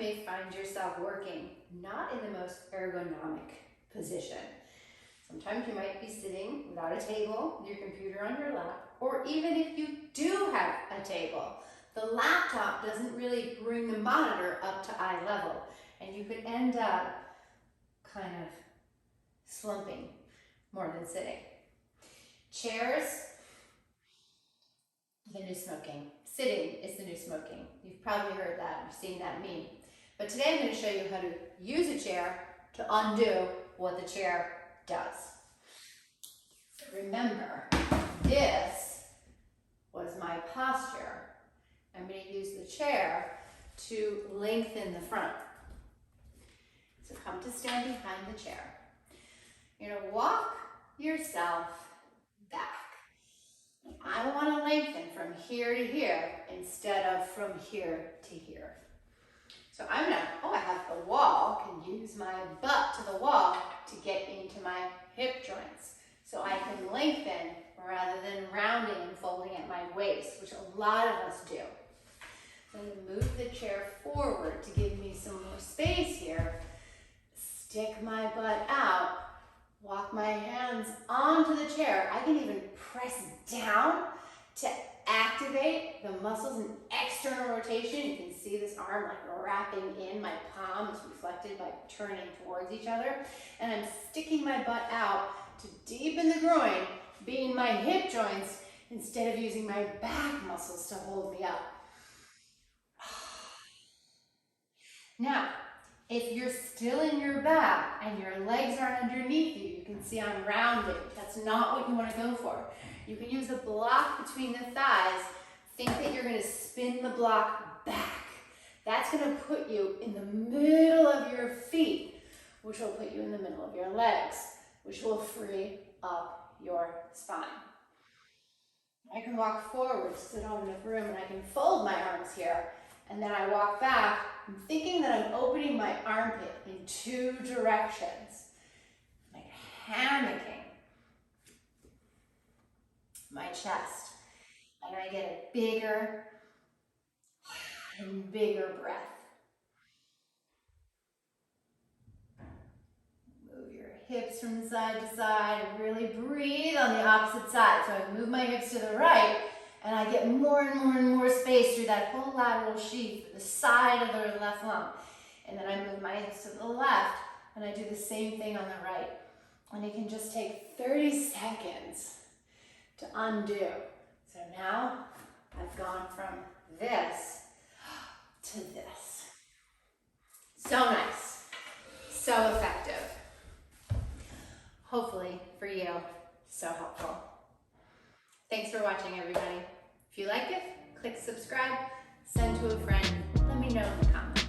may find yourself working not in the most ergonomic position. Sometimes you might be sitting without a table, with your computer on your lap, or even if you do have a table, the laptop doesn't really bring the monitor up to eye level, and you could end up kind of slumping more than sitting. Chairs, the new smoking. Sitting is the new smoking. You've probably heard that, you've seen that meme. But today I'm going to show you how to use a chair to undo what the chair does. Remember, this was my posture. I'm going to use the chair to lengthen the front. So come to stand behind the chair. You're going to walk yourself back. I want to lengthen from here to here instead of from here to here. So I'm going to, I have the wall, can use my butt to the wall to get into my hip joints. So I can lengthen rather than rounding and folding at my waist, which a lot of us do. So I'm going to move the chair forward to give me some more space here. Stick my butt out. Walk my hands onto the chair. I can even press down to activate the muscles in external rotation. You can see this arm like wrapping in my palm. It's reflected by turning towards each other. And I'm sticking my butt out to deepen the groin, being my hip joints, instead of using my back muscles to hold me up. Now, if you're still in your back and your legs are underneath you, you can see I'm rounding. That's not what you want to go for. You can use a block between the thighs. Think that you're going to spin the block back. That's going to put you in the middle of your feet, which will put you in the middle of your legs, which will free up your spine. I can walk forward, so I don't have enough room, and I can fold my arms here. And then I walk back, I'm thinking that I'm opening my armpit in two directions, like hammocking my chest. And I get a bigger and bigger breath. Move your hips from side to side and really breathe on the opposite side. So I move my hips to the right, and I get more and more and more space through that whole lateral sheath, the side of the left lung. And then I move my hips to the left, and I do the same thing on the right. And it can just take 30 seconds to undo. So now I've gone from this to this. So nice, so effective. Hopefully for you, so helpful. Thanks for watching, everybody. If you like it, click subscribe, send to a friend, let me know in the comments.